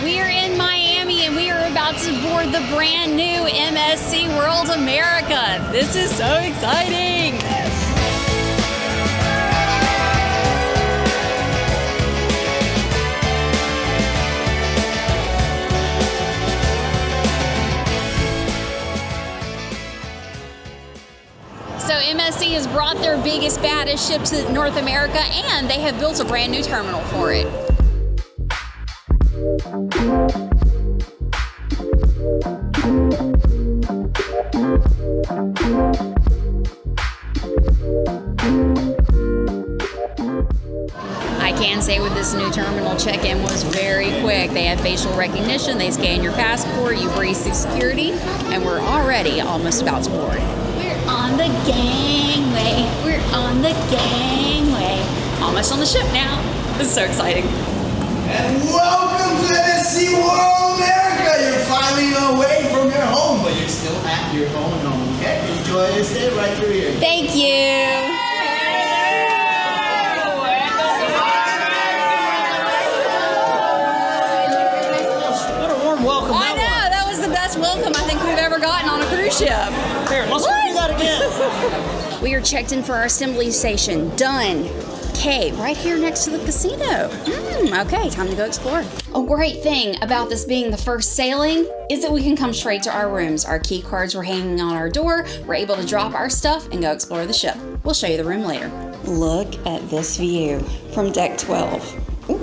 We are in Miami and we are about to board the brand new MSC World America. This is so exciting. So MSC has brought their biggest, baddest ship to North America, and they have built a brand new terminal for it. I can say with this new terminal, check-in was very quick. They have facial recognition, they scan your passport, you breeze through security, and we're already almost about to board. On the gangway, we're on the gangway. Almost on the ship now. This is so exciting. And welcome to MSC World America. You're finally away from your home, but you're still at your own home. Okay, enjoy your stay right through here. Thank you. What a warm welcome I know, that was the best welcome I think we've ever gotten on a cruise ship. Here, let's do that again. We are checked in for our assembly station. Done. Okay, right here next to the casino. Okay, time to go explore. A great thing about this being the first sailing is that we can come straight to our rooms. Our key cards were hanging on our door. We're able to drop our stuff and go explore the ship. We'll show you the room later. Look at this view from deck 12. Ooh,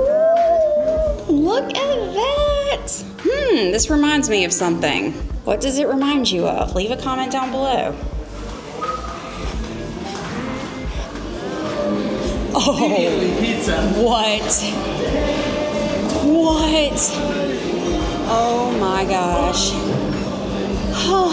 look at that. This reminds me of something. What does it remind you of? Leave a comment down below. Oh, pizza. What? Oh my gosh. Oh,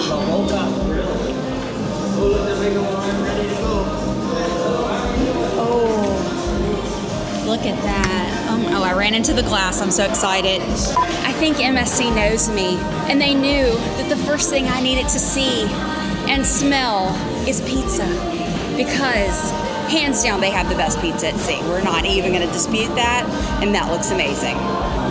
look at that. Oh, I ran into the glass. I'm so excited. I think MSC knows me, and they knew that the first thing I needed to see and smell is pizza, because hands down, they have the best pizza at sea. We're not even going to dispute that, and that looks amazing.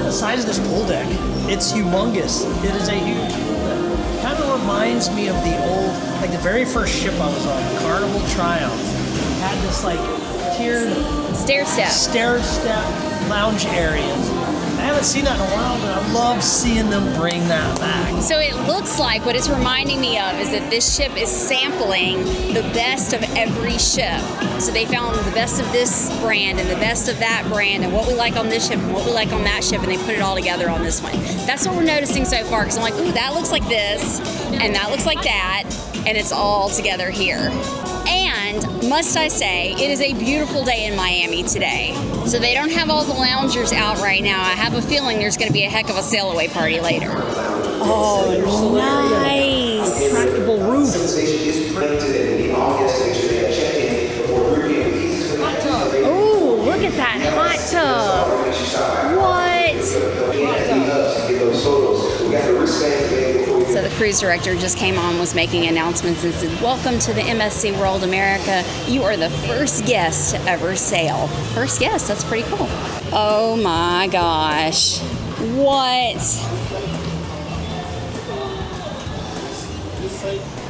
The size of this pool deck, it's humongous. It is a huge pool deck. Kind of reminds me of the old, like the very first ship I was on, Carnival Triumph. It had this like tiered Stair step lounge areas. I haven't seen that in a while, but I love seeing them bring that back. So it looks like what it's reminding me of is that this ship is sampling the best of every ship. So they found the best of this brand and the best of that brand and what we like on this ship and what we like on that ship, and they put it all together on this one. That's what we're noticing so far, because I'm like, ooh, that looks like this and that looks like that, and it's all together here. And must I say, it is a beautiful day in Miami today. So they don't have all the loungers out right now. I have a feeling there's going to be a heck of a sail away party later. Oh, nice. Retractable roof. Oh, look at that hot tub. What? So the cruise director just came on, was making announcements and said, welcome to the MSC World America. You are the first guest to ever sail. First guest, that's pretty cool. Oh my gosh. What?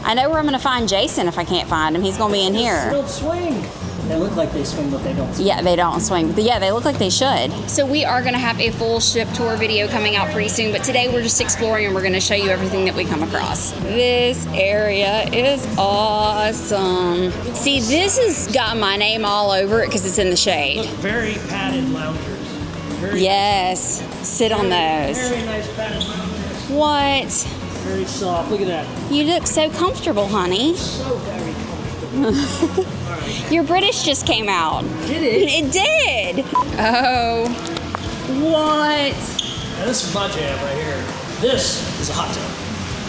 I know where I'm going to find Jason if I can't find him. He's going to be in here. They don't swing. They look like they swing, but they don't swing. Yeah, they don't swing. But yeah, they look like they should. So we are going to have a full ship tour video coming out pretty soon. But today we're just exploring and we're going to show you everything that we come across. This area is awesome. See, this has got my name all over it because it's in the shade. Look, very padded loungers. Yes, sit on those. Very nice padded loungers. What? Very soft. Look at that. You look so comfortable, honey. So very comfortable. Your British just came out. Did it? It did. Oh, what? Now this is my jam right here. This is a hot tub.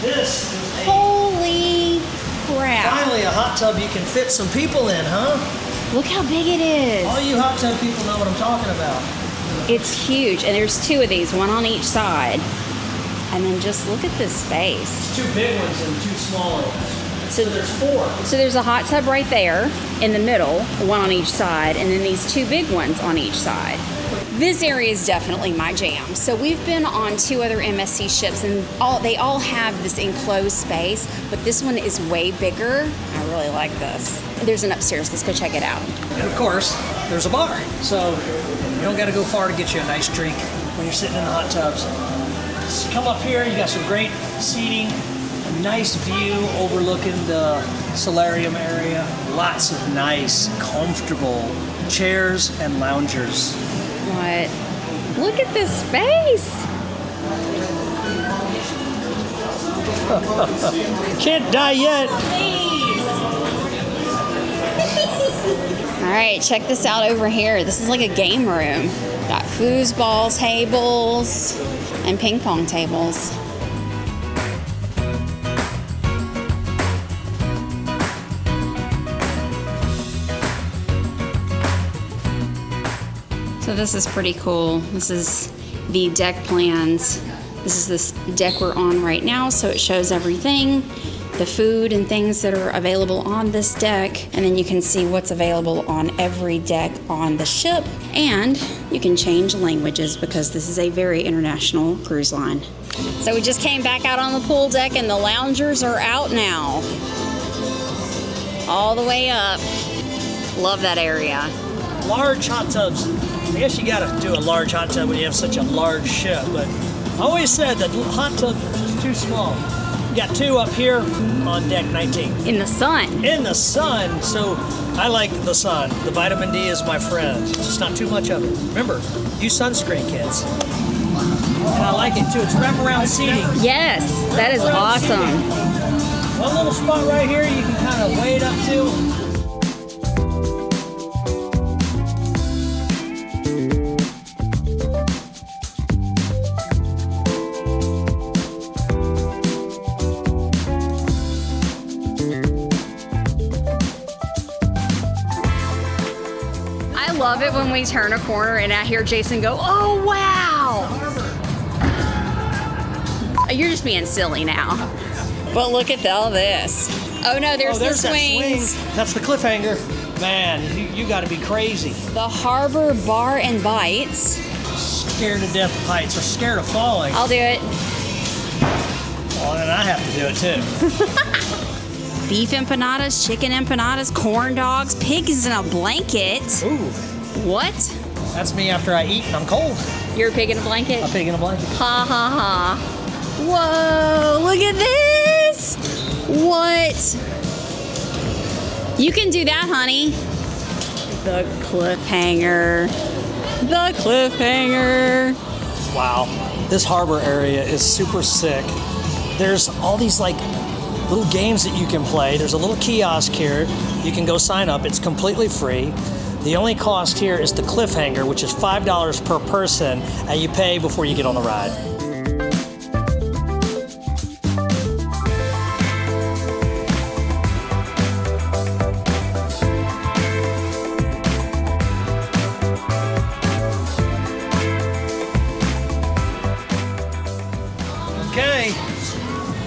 This is a... Holy crap. Finally a hot tub you can fit some people in, huh? Look how big it is. All you hot tub people know what I'm talking about. It's huge, and there's two of these, one on each side. And then just look at this space. Two big ones and two small ones. So there's four. So there's a hot tub right there in the middle, one on each side, and then these two big ones on each side. This area is definitely my jam. So we've been on 2 other MSC ships, and they all have this enclosed space, but this one is way bigger. I really like this. There's an upstairs. Let's go check it out. And of course, there's a bar. So you don't got to go far to get you a nice drink when you're sitting in the hot tubs. Just come up here. You got some great seating, a nice view overlooking the solarium area. Lots of nice, comfortable chairs and loungers. What? Look at this space. Can't die yet. All right, check this out over here. This is like a game room. Got foosball tables and ping pong tables. So this is pretty cool. This is the deck plans. This is this deck we're on right now, so it shows everything, the food and things that are available on this deck, and then you can see what's available on every deck on the ship, and you can change languages because this is a very international cruise line. So we just came back out on the pool deck and the loungers are out now. All the way up. Love that area. Large hot tubs. I guess you gotta do a large hot tub when you have such a large ship, but I always said that hot tub is too small. You got 2 up here on deck 19. In the sun. In the sun, so I like the sun. The vitamin D is my friend. Just not too much of it. Remember, use sunscreen, kids. And I like it too. It's wraparound seating. Yes, that is awesome. One little spot right here you can kind of wade up to. I love it when we turn a corner and I hear Jason go, "Oh, wow." You're just being silly now. But look at all this. Oh no, there's the swings. That swing. That's the Cliffhanger. Man, you gotta be crazy. The Harbor Bar and Bites. Scared to death of heights or scared of falling. I'll do it. Well, then I have to do it too. Beef empanadas, chicken empanadas, corn dogs, pigs in a blanket. Ooh. What? That's me after I eat and I'm cold. You're a pig in a blanket? A pig in a blanket. Ha ha ha. Whoa, look at this. What? You can do that, honey. The Cliffhanger. The Cliffhanger. Wow. This harbor area is super sick. There's all these like little games that you can play. There's a little kiosk here. You can go sign up. It's completely free. The only cost here is the Cliffhanger, which is $5 per person, and you pay before you get on the ride. Okay,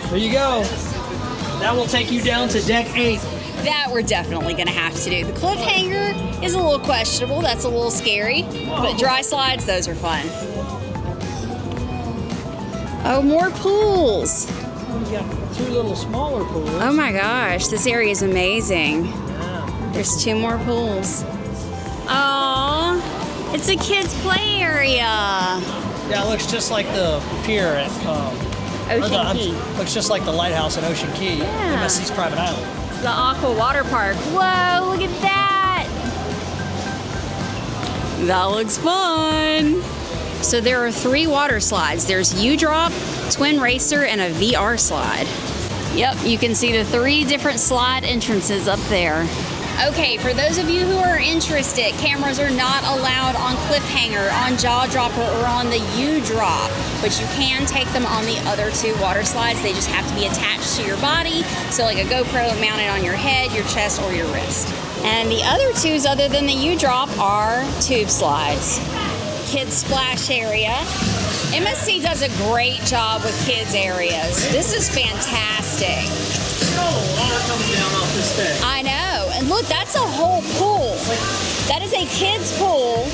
there you go. That will take you down to deck 8. That we're definitely gonna have to do. The Cliffhanger is a little questionable. That's a little scary. But dry slides, those are fun. Oh, more pools. We got 2 little smaller pools. Oh my gosh, this area is amazing. Yeah. There's 2 more pools. Oh, it's a kids' play area. Yeah, it looks just like the pier at Ocean Key. Looks just like the lighthouse at Ocean Key, Yeah. MSC's private island. The Aqua Water Park. Whoa, look at that. That looks fun. So there are 3 water slides. There's U-Drop, Twin Racer, and a VR slide. Yep, you can see the 3 different slide entrances up there. Okay, for those of you who are interested, cameras are not allowed on Cliffhanger, on Jaw Dropper, or on the U-Drop, but you can take them on the other 2 water slides. They just have to be attached to your body, so like a GoPro mounted on your head, your chest, or your wrist. And the other 2s, other than the U-Drop, are tube slides. Kids splash area. MSC does a great job with kids areas. This is fantastic. Water coming down off this thing. I know. And look, that's a whole pool. That is a kid's pool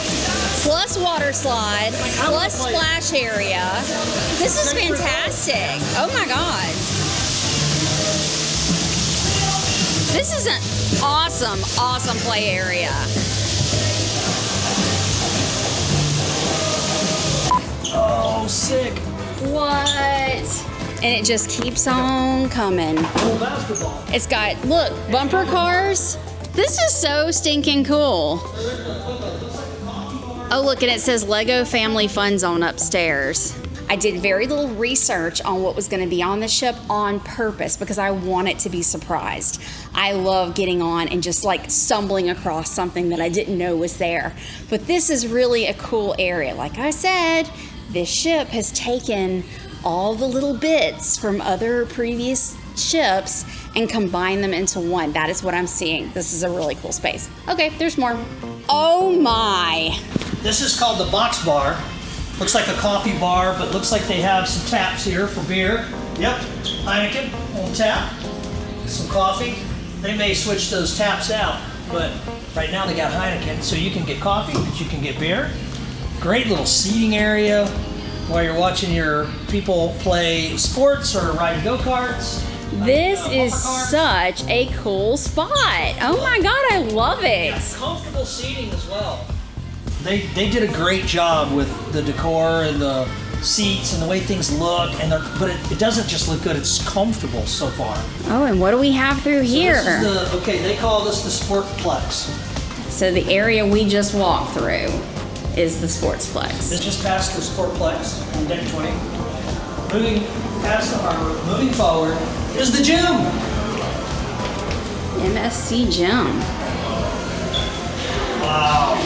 plus water slide, plus splash area. This is fantastic. Oh my God. This is an awesome, awesome play area. Oh, sick. What? And it just keeps on coming. Little basketball. It's got, look, bumper cars. This is so stinking cool. Oh, look, and it says Lego Family Fun Zone upstairs. I did very little research on what was going to be on the ship on purpose because I want it to be surprised. I love getting on and just like stumbling across something that I didn't know was there. But this is really a cool area. Like I said, this ship has taken all the little bits from other previous ships and combine them into one. That is what I'm seeing. This is a really cool space. Okay, there's more. Oh my. This is called the box bar. Looks like a coffee bar, but looks like they have some taps here for beer. Yep, Heineken on tap. Some coffee. They may switch those taps out, but right now they got Heineken, so you can get coffee, but you can get beer. Great little seating area while you're watching your people play sports or ride go-karts. This is such a cool spot. Oh my God, I love it. Yeah, comfortable seating as well. They did a great job with the decor and the seats and the way things look, but it doesn't just look good, it's comfortable so far. Oh, and what do we have through here? This is they call this the Sportplex. So the area we just walked through is the Sportsplex. This just past the Sportplex on deck 20. Moving past the harbor, moving forward, is the gym. MSC Gym. Wow.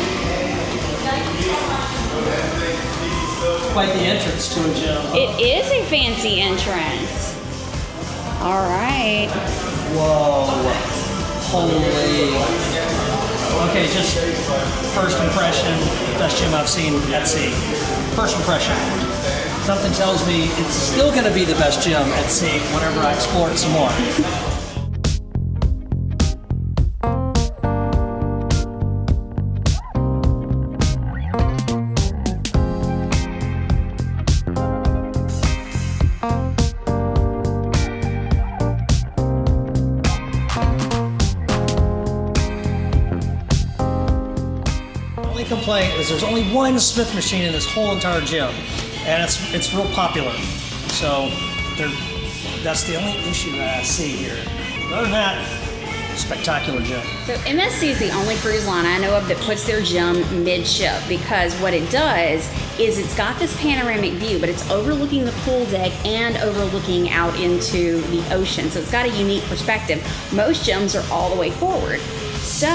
Quite the entrance to a gym. It is a fancy entrance. All right. Whoa. Holy. Okay, just first impression, best gym I've seen at sea. First impression. Something tells me it's still going to be the best gym at sea whenever I explore it some more. Complaint is there's only one Smith machine in this whole entire gym, and it's real popular. So that's the only issue that I see here. Other than that, spectacular gym. So MSC is the only cruise line I know of that puts their gym midship, because what it does is it's got this panoramic view, but it's overlooking the pool deck and overlooking out into the ocean. So it's got a unique perspective. Most gyms are all the way forward. So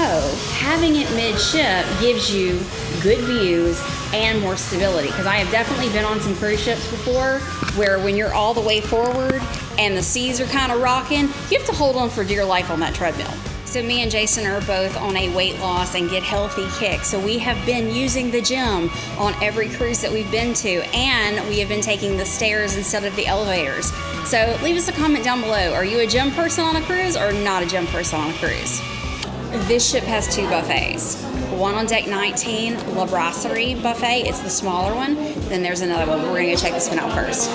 having it midship gives you good views and more stability, because I have definitely been on some cruise ships before where when you're all the way forward and the seas are kind of rocking, you have to hold on for dear life on that treadmill. So me and Jason are both on a weight loss and get healthy kick. So we have been using the gym on every cruise that we've been to, and we have been taking the stairs instead of the elevators. So leave us a comment down below. Are you a gym person on a cruise or not a gym person on a cruise? This ship has two buffets. One on deck 19, La Brasserie buffet. It's the smaller one. Then there's another one. We're gonna go check this one out first.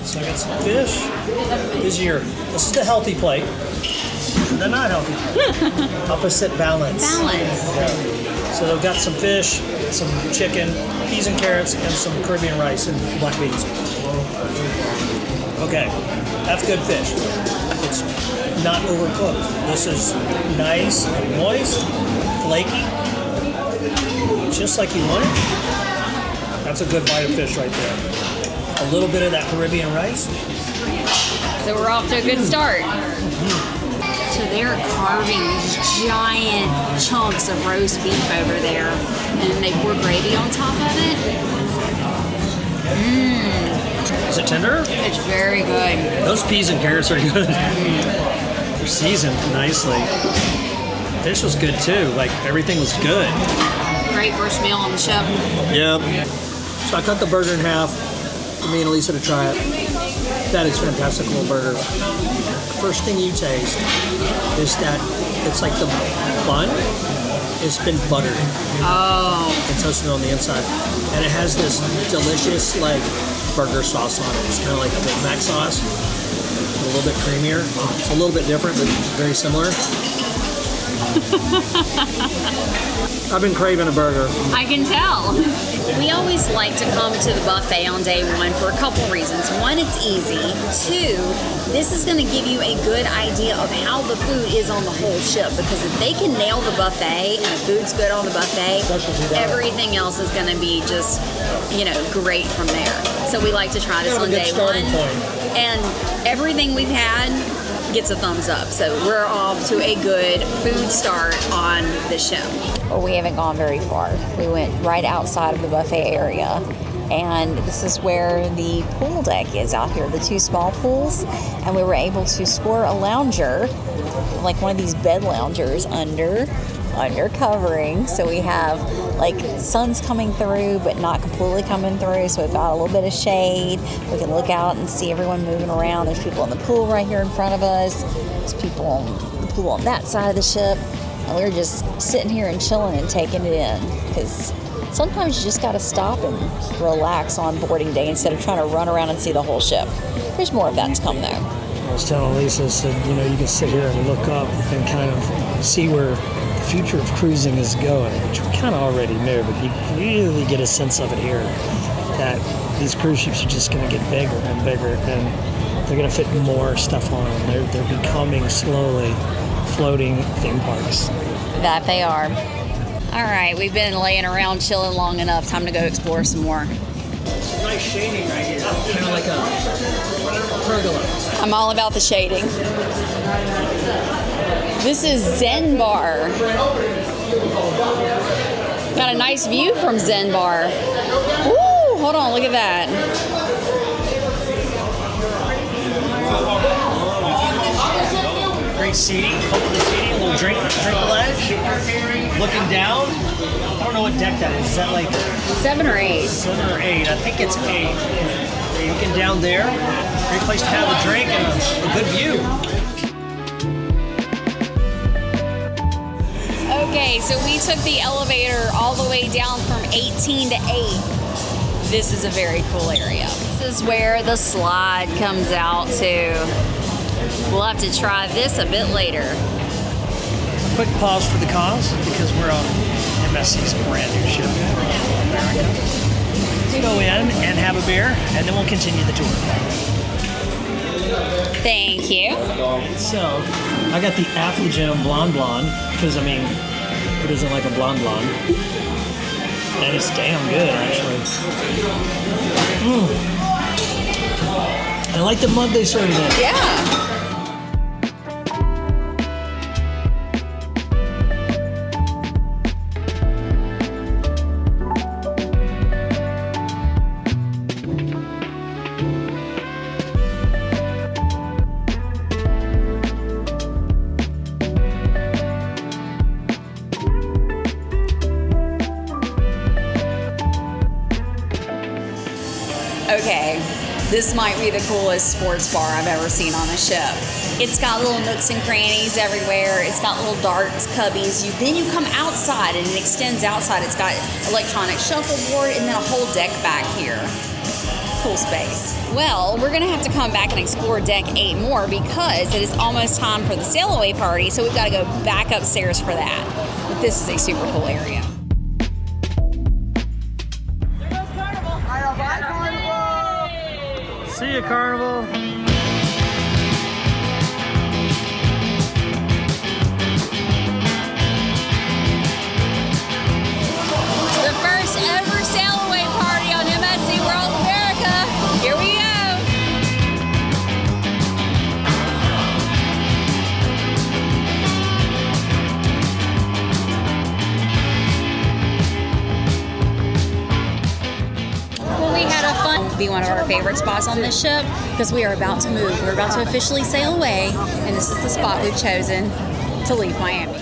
So I got some fish. This is the healthy plate. The not healthy plate. Opposite balance. Balance. Yeah. So they've got some fish, some chicken, peas and carrots, and some Caribbean rice and black beans. Okay, that's good fish. It's not overcooked. This is nice and moist, flaky, just like you want it. That's a good bite of fish right there. A little bit of that Caribbean rice. So we're off to a good start. So they're carving these giant chunks of roast beef over there, and then they pour gravy on top of it. Is it tender? It's very good. Those peas and carrots are good. They're seasoned nicely. Fish was good too. Like everything was good. Great first meal on the ship. Yep. So I cut the burger in half for me and Lisa to try it. That is fantastic little burger. First thing you taste is that it's like the bun has been buttered and toasted on the inside. And it has this delicious like burger sauce on it. It's kind of like a Big Mac sauce. A little bit creamier. It's a little bit different, but very similar. I've been craving a burger. I can tell. We always like to come to the buffet on day one for a couple reasons. One, it's easy. Two, this is going to give you a good idea of how the food is on the whole ship, because if they can nail the buffet and the food's good on the buffet, everything else is going to be just, great from there. So we like to try this on day one. And everything we've had gets a thumbs up. So we're off to a good food start on the ship. Well, we haven't gone very far. We went right outside of the buffet area, and this is where the pool deck is out here, the two small pools, and we were able to score a lounger, like one of these bed loungers under covering. So we have like sun's coming through but not completely coming through, so we've got a little bit of shade. We can look out and see everyone moving around. There's people in the pool right here in front of us. There's people on the pool on that side of the ship, and we're just sitting here and chilling and taking it in, because sometimes you just got to stop and relax on boarding day instead of trying to run around and see the whole ship. There's more of that to come though. I was telling Lisa, I said, you can sit here and look up and kind of see where the future of cruising is going, which we kind of already knew, but you really get a sense of it here, that these cruise ships are just going to get bigger and bigger, and they're going to fit more stuff on them. They're becoming slowly floating theme parks. That they are. All right, we've been laying around chilling long enough. Time to go explore some more. Nice shading right here, kind of like a pergola. I'm all about the shading. This is Zen Bar. Got a nice view from Zen Bar. Woo! Hold on, look at that. Great seating, comfortable seating, a little drink ledge. Looking down, I don't know what deck that is. Is that like 7 or 8? 7 or 8? I think it's 8. Looking down there, great place to have a drink and a good view. Okay, so we took the elevator all the way down from 18 to 8. This is a very cool area. This is where the slide comes out to. We'll have to try this a bit later. Quick pause for the cause, because we're on MSC's brand new ship, World America. Let's go in and have a beer, and then we'll continue the tour. Thank you. So, I got the Affligem Blonde, because, who doesn't like a blonde? And it's damn good, actually. I like the mug they served in. Yeah. Okay, this might be the coolest sports bar I've ever seen on a ship. It's got little nooks and crannies everywhere. It's got little darts, cubbies. Then you come outside and it extends outside. It's got electronic shuffleboard and then a whole deck back here. Cool space. Well, we're gonna have to come back and explore deck 8 more, because it is almost time for the sail away party, so we've gotta go back upstairs for that. But this is a super cool area. See you, Carnival. The first ever sail away party on MSC World America. Here we go. be one of our favorite spots on this ship because we are about to move. We're about to officially sail away, and this is the spot we've chosen to leave Miami.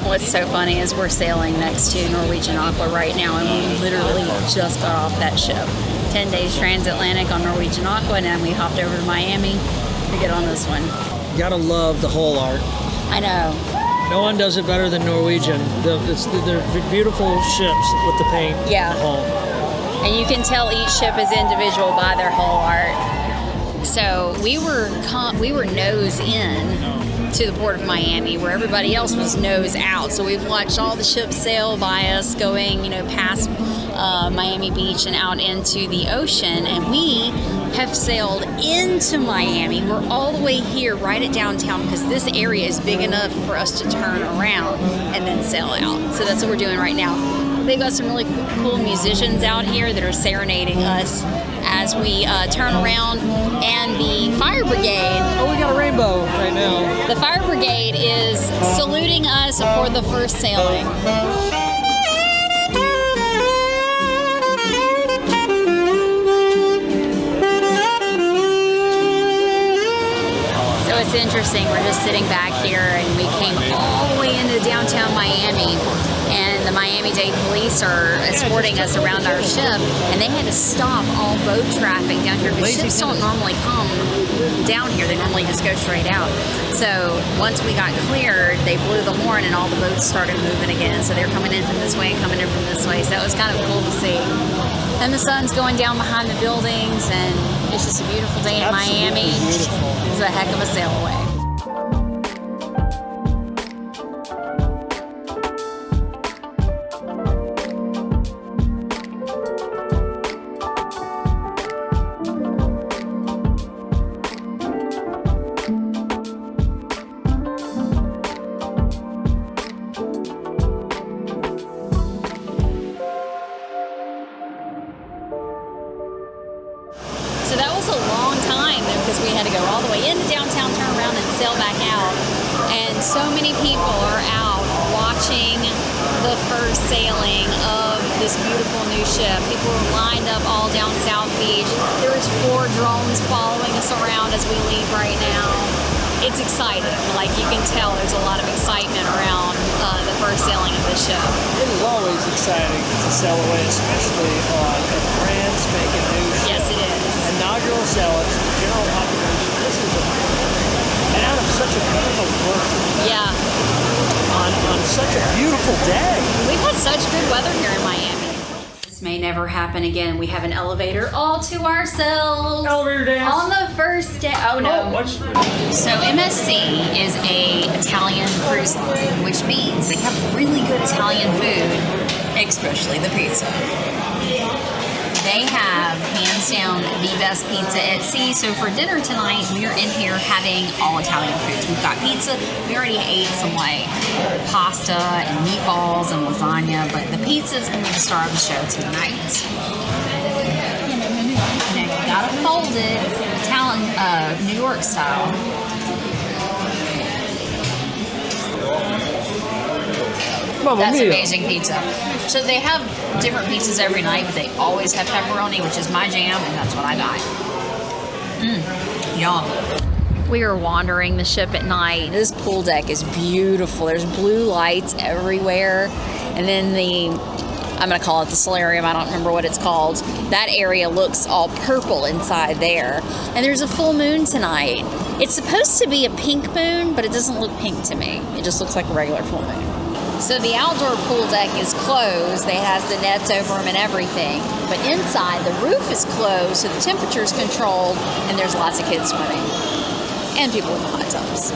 What's so funny is we're sailing next to Norwegian Aqua right now, and we literally just got off that ship. 10 days transatlantic on Norwegian Aqua, and then we hopped over to Miami to get on this one. You gotta love the whole art. I know. No one does it better than Norwegian. They're beautiful ships with the paint. Yeah. The hull. And you can tell each ship is individual by their hull art. So we were nose in to the port of Miami, where everybody else was nose out. So we've watched all the ships sail by us, going, past Miami Beach and out into the ocean, and we have sailed into Miami. We're all the way here, right at downtown, because this area is big enough for us to turn around and then sail out. So that's what we're doing right now. They've got some really cool musicians out here that are serenading us as we turn around, and the fire brigade. Oh, we got a rainbow right now. The fire brigade is saluting us for the first sailing. So it's interesting, we're just sitting back here, and we came all the way into downtown Miami, and the Miami-Dade police are escorting us around our ship, and they had to stop all boat traffic down here because ships don't normally come down here. They normally just go straight out. So once we got cleared, they blew the horn and all the boats started moving again. So they're coming in from this way and coming in from this way. So that was kind of cool to see. And the sun's going down behind the buildings, and it's just a beautiful day in Miami. Beautiful. It's a heck of a sail away. So that was a long time because we had to go all the way into downtown, turn around, and sail back out. And so many people are out watching the first sailing of this beautiful new ship. People are lined up all down South Beach. There's 4 drones following us around as we leave right now. It's exciting. Like, you can tell there's a lot of excitement around the first sailing of this ship. It is always exciting to sail away, especially on a brand spanking new ship. Yes, it is. Inaugural sailors, the general population. This is and out of such a beautiful book. Yeah. On such a beautiful day. We've had such good weather here in Miami. This may never happen again. We have an elevator all to ourselves. Elevator dance. On the first day. Oh no. So MSC is a Italian cruise line, which means they have really good Italian food, especially the pizza. They have, hands down, the best pizza at sea. So for dinner tonight, we are in here having all Italian foods. We've got pizza. We already ate some like pasta and meatballs and lasagna, but the pizza is going to be the star of the show tonight. Now you gotta fold it, Italian, New York style. That's amazing pizza. So they have different pizzas every night, but they always have pepperoni, which is my jam, and that's what I got. Yum. We are wandering the ship at night. This pool deck is beautiful. There's blue lights everywhere. And then I'm gonna call it the solarium, I don't remember what it's called. That area looks all purple inside there. And there's a full moon tonight. It's supposed to be a pink moon, but it doesn't look pink to me. It just looks like a regular full moon. So the outdoor pool deck is closed. It has the nets over them and everything. But inside, the roof is closed, so the temperature is controlled, and there's lots of kids swimming. And people with hot tubs.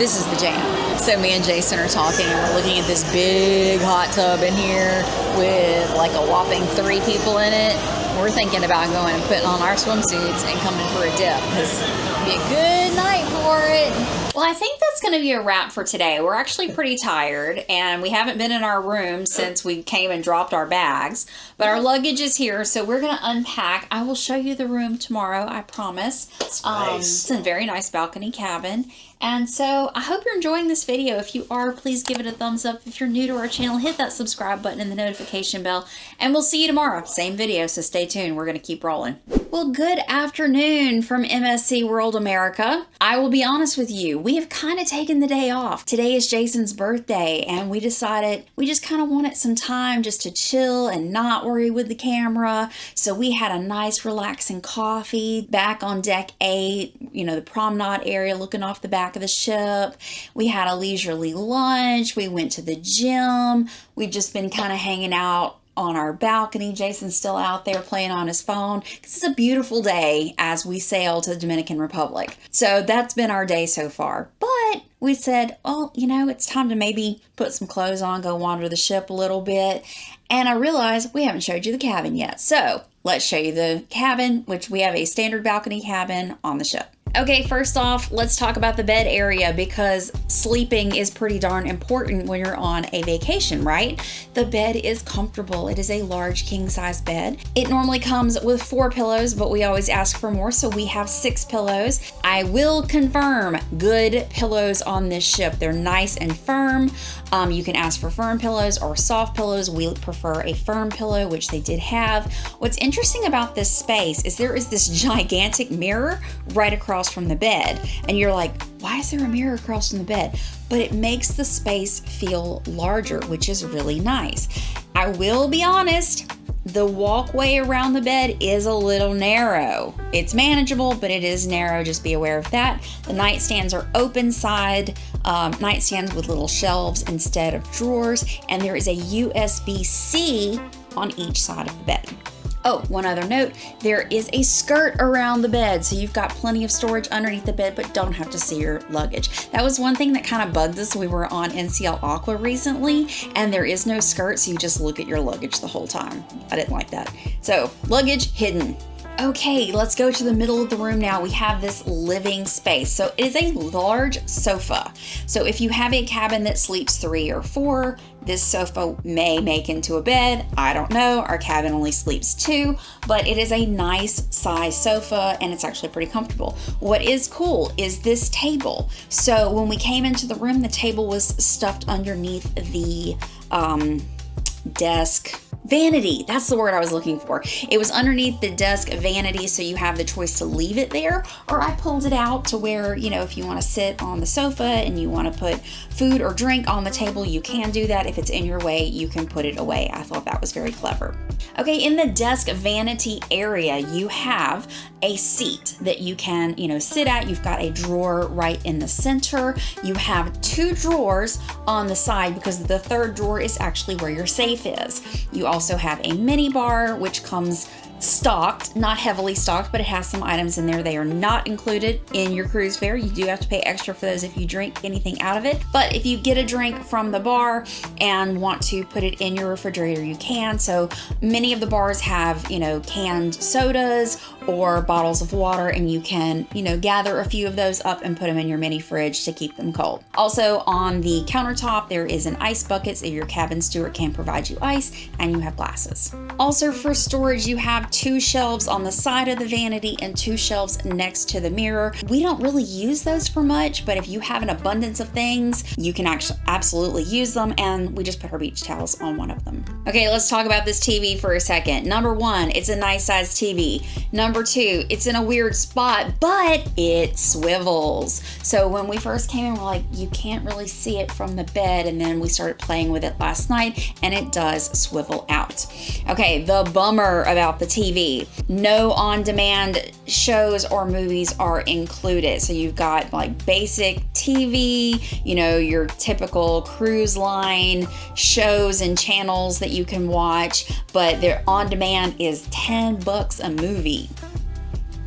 This is the jam. So me and Jason are talking, and we're looking at this big hot tub in here with like a whopping 3 people in it. We're thinking about going and putting on our swimsuits and coming for a dip, because it'd be a good night for it. Well, I think that's going to be a wrap for today. We're actually pretty tired, and we haven't been in our room since we came and dropped our bags. But our luggage is here, so we're going to unpack. I will show you the room tomorrow, I promise. That's nice. It's a very nice balcony cabin. And so I hope you're enjoying this video. If you are, please give it a thumbs up. If you're new to our channel, hit that subscribe button and the notification bell. And we'll see you tomorrow. Same video, so stay tuned. We're going to keep rolling. Well, good afternoon from MSC World America. I will be honest with you. We have kind of taken the day off. Today is Jason's birthday, and we decided we just kind of wanted some time just to chill and not worry with the camera. So we had a nice relaxing coffee back on deck 8, you know, the promenade area looking off the back of the ship. We had a leisurely lunch. We went to the gym. We've just been kind of hanging out on our balcony. Jason's still out there playing on his phone. This is a beautiful day as we sail to the Dominican Republic. So that's been our day so far. But we said, well, you know, it's time to maybe put some clothes on, go wander the ship a little bit. And I realized we haven't showed you the cabin yet. So let's show you the cabin, which we have a standard balcony cabin on the ship. Okay, first off, let's talk about the bed area because sleeping is pretty darn important when you're on a vacation, right? The bed is comfortable. It is a large king-size bed. It normally comes with 4 pillows, but we always ask for more, so we have 6 pillows. I will confirm good pillows on this ship. They're nice and firm. You can ask for firm pillows or soft pillows. We prefer a firm pillow, which they did have. What's interesting about this space is there is this gigantic mirror right across from the bed, and you're like, why is there a mirror across from the bed? But it makes the space feel larger, which is really nice. I will be honest, the walkway around the bed is a little narrow. It's manageable, but it is narrow. Just be aware of that. The nightstands are open side nightstands with little shelves instead of drawers, and there is a USB-C on each side of the bed. Oh, one other note, there is a skirt around the bed, so you've got plenty of storage underneath the bed, but don't have to see your luggage. That was one thing that kind of bugged us. We were on NCL Aqua recently, and there is no skirt, so you just look at your luggage the whole time. I didn't like that. So, luggage hidden. Okay, let's go to the middle of the room now. We have this living space. So it is a large sofa. So if you have a cabin that sleeps 3 or 4, this sofa may make into a bed. I don't know. Our cabin only sleeps 2, but it is a nice size sofa and it's actually pretty comfortable. What is cool is this table. So when we came into the room, the table was stuffed underneath the desk vanity. That's the word I was looking for. It was underneath the desk vanity, so you have the choice to leave it there, or I pulled it out to where, you know, if you want to sit on the sofa and you want to put food or drink on the table, you can do that. If it's in your way, you can put it away. I thought that was very clever. Okay, in the desk vanity area, you have a seat that you can, you know, sit at. You've got a drawer right in the center. You have 2 drawers on the side because the 3rd drawer is actually where your safe is. You also have a mini bar, which comes stocked, not heavily stocked, but it has some items in there. They are not included in your cruise fare. You do have to pay extra for those if you drink anything out of it. But if you get a drink from the bar and want to put it in your refrigerator, you can. So many of the bars have, you know, canned sodas or bottles of water, and you can, you know, gather a few of those up and put them in your mini fridge to keep them cold. Also on the countertop, there is an ice bucket, so your cabin steward can provide you ice, and you have glasses. Also for storage, you have 2 shelves on the side of the vanity and 2 shelves next to the mirror. We don't really use those for much, but if you have an abundance of things, you can actually absolutely use them, and we just put our beach towels on one of them. Okay, let's talk about this TV for a second. Number 1, it's a nice size TV. Number 2, it's in a weird spot, but it swivels. So when we first came in, we're like, you can't really see it from the bed, and then we started playing with it last night, and it does swivel out. Okay, the bummer about the TV, no on-demand shows or movies are included. So you've got like basic TV, you know, your typical cruise line shows and channels that you can watch, but their on-demand is $10 a movie.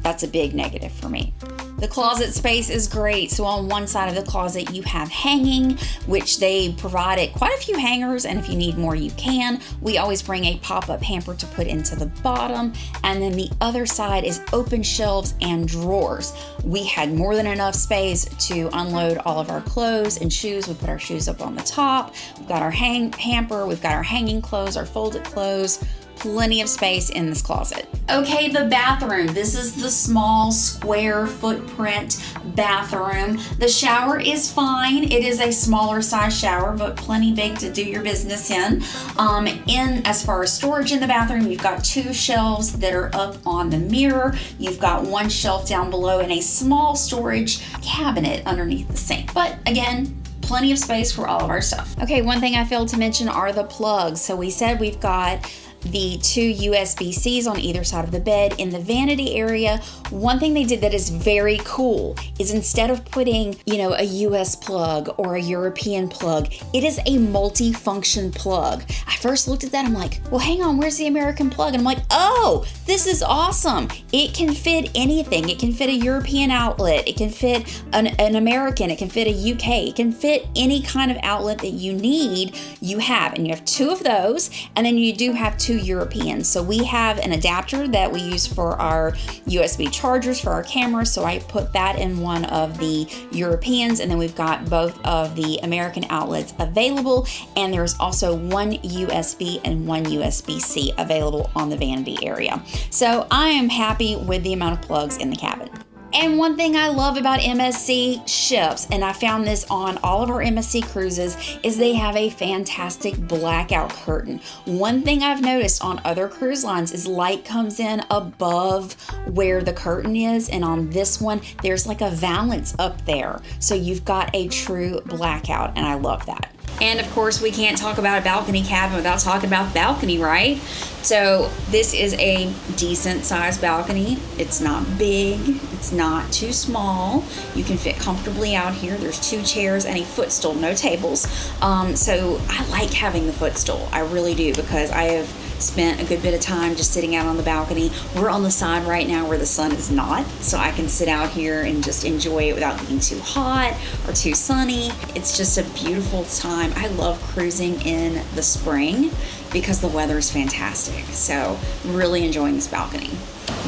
That's a big negative for me. The closet space is great. So on one side of the closet you have hanging, which they provided quite a few hangers, and if you need more you can. We always bring a pop-up hamper to put into the bottom, and then the other side is open shelves and drawers. We had more than enough space to unload all of our clothes and shoes. We put our shoes up on the top. We've got our hamper, we've got our hanging clothes, our folded clothes. Plenty of space in this closet. Okay, the bathroom. This is the small square footprint bathroom. The shower is fine. It is a smaller size shower, but plenty big to do your business in. As far as storage in the bathroom, you've got 2 shelves that are up on the mirror. You've got 1 shelf down below and a small storage cabinet underneath the sink. But again, plenty of space for all of our stuff. Okay, one thing I failed to mention are the plugs. So we said we've got the 2 USB-Cs on either side of the bed. In the vanity area, one thing they did that is very cool is instead of putting, a US plug or a European plug, it is a multi-function plug. I first looked at that, I'm like, well, hang on, where's the American plug? And I'm like, oh, this is awesome. It can fit anything. It can fit a European outlet. It can fit an American. It can fit a UK. It can fit any kind of outlet that you need, you have. And you have 2 of those, and then you do have 2 Europeans. So we have an adapter that we use for our USB chargers for our cameras. So I put that in one of the Europeans, and then we've got both of the American outlets available. And there's also 1 USB and 1 USB-C available on the vanity area. So I am happy with the amount of plugs in the cabin. And one thing I love about MSC ships, and I found this on all of our MSC cruises, is they have a fantastic blackout curtain. One thing I've noticed on other cruise lines is light comes in above where the curtain is, and on this one, there's like a valance up there. So you've got a true blackout, and I love that. And of course, we can't talk about a balcony cabin without talking about the balcony, right? So this is a decent sized balcony. It's not big, it's not too small. You can fit comfortably out here. There's 2 chairs and a footstool, no tables. So I like having the footstool. I really do, because I have spent a good bit of time just sitting out on the balcony. We're on the side right now where the sun is not, so I can sit out here and just enjoy it without being too hot or too sunny. It's just a beautiful time. I love cruising in the spring because the weather is fantastic. So really enjoying this balcony.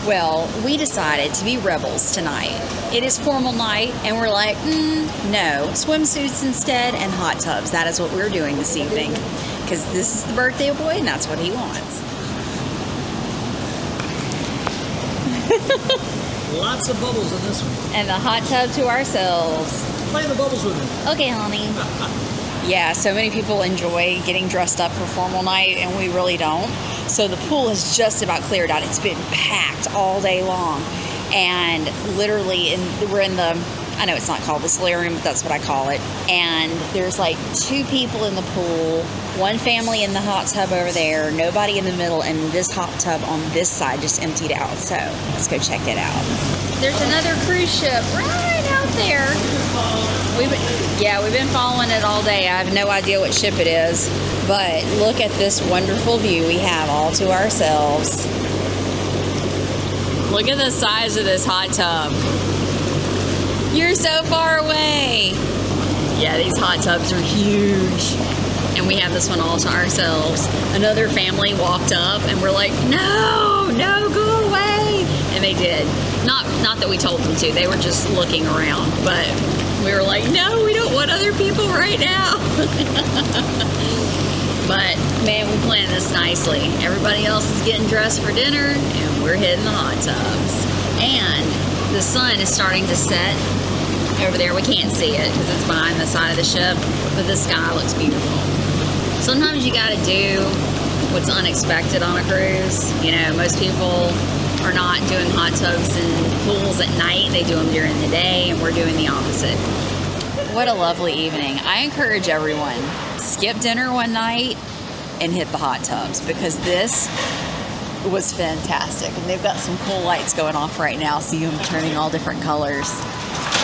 Well, we decided to be rebels tonight. It is formal night, and we're like, no, swimsuits instead and hot tubs. That is what we're doing this evening, because this is the birthday boy, and that's what he wants. Lots of bubbles in this one. And the hot tub to ourselves. Play the bubbles with me. Okay, honey. Yeah, so many people enjoy getting dressed up for formal night, and we really don't. So the pool is just about cleared out. It's been packed all day long. And literally, we're in the, I know it's not called the solarium, but that's what I call it. And there's like 2 people in the pool, 1 family in the hot tub over there, nobody in the middle, and this hot tub on this side just emptied out. So let's go check it out. There's another cruise ship right out there. We've been following it all day. I have no idea what ship it is, but look at this wonderful view we have all to ourselves. Look at the size of this hot tub. You're so far away. Yeah, these hot tubs are huge. And we have this one all to ourselves. Another family walked up and we're like, no, go away. And they did. Not that we told them to, they were just looking around, but we were like, no, we don't want other people right now. But man, we planned this nicely. Everybody else is getting dressed for dinner and we're hitting the hot tubs. And the sun is starting to set over there. We can't see it because it's behind the side of the ship, but the sky looks beautiful. Sometimes you gotta do what's unexpected on a cruise. Most people are not doing hot tubs and pools at night. They do them during the day, and we're doing the opposite. What a lovely evening. I encourage everyone, skip dinner one night and hit the hot tubs, because this was fantastic. And they've got some cool lights going off right now, so you're turning all different colors.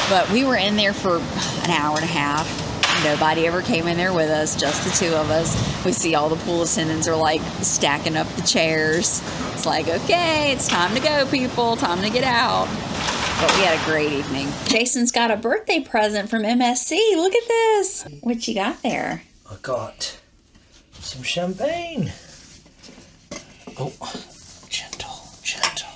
But we were in there for an hour and a half. Nobody ever came in there with us, just the 2 of us. We see all the pool attendants are like stacking up the chairs. It's like, okay, it's time to go, people, time to get out. But we had a great evening. Jason's got a birthday present from MSC. Look at this. What you got there? I got some champagne. Oh, gentle, gentle.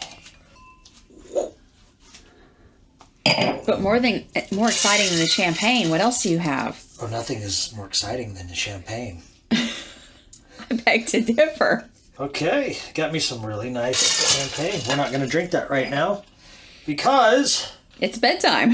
But more exciting than the champagne, what else do you have? Oh, nothing is more exciting than the champagne. I beg to differ. Okay, got me some really nice champagne. We're not going to drink that right now because It's bedtime.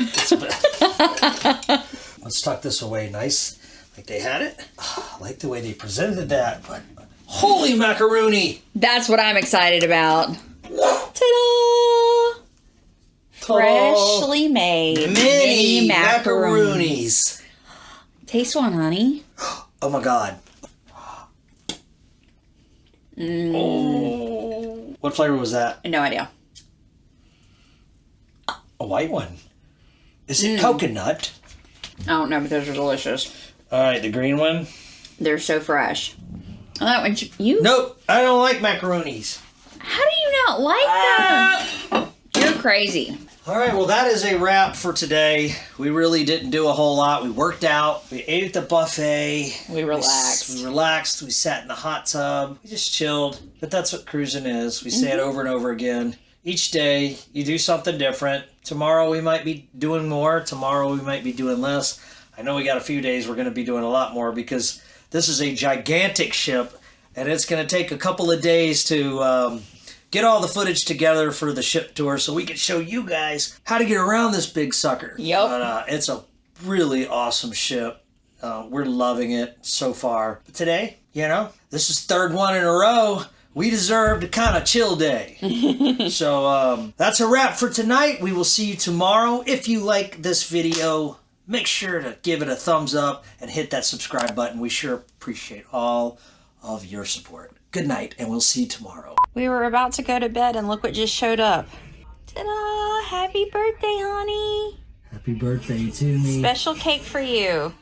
Let's tuck this away nice, like they had it. I like the way they presented that, but holy macaroni! That's what I'm excited about. Ta-da! Freshly made mini macaronis. Taste one, honey. Oh my god. Oh. What flavor was that? No idea. A white one. Is it coconut? I don't know, but those are delicious. All right, the green one. They're so fresh. Oh, that one, you? Nope, I don't like macaronis. How do you not like them? You're crazy. All right, well, that is a wrap for today. We really didn't do a whole lot. We worked out. We ate at the buffet. We relaxed. We relaxed. We sat in the hot tub. We just chilled. But that's what cruising is. We say it over and over again. Each day, you do something different. Tomorrow, we might be doing more. Tomorrow, we might be doing less. I know we got a few days we're going to be doing a lot more because this is a gigantic ship, and it's going to take a couple of days to get all the footage together for the ship tour so we can show you guys how to get around this big sucker. Yep. But, it's a really awesome ship. We're loving it so far. But today, you know, this is third one in a row. We deserved a kind of chill day. So that's a wrap for tonight. We will see you tomorrow. If you like this video, make sure to give it a thumbs up and hit that subscribe button. We sure appreciate all of your support. Good night, and we'll see you tomorrow. We were about to go to bed, and look what just showed up. Ta-da! Happy birthday, honey. Happy birthday to me. Special cake for you.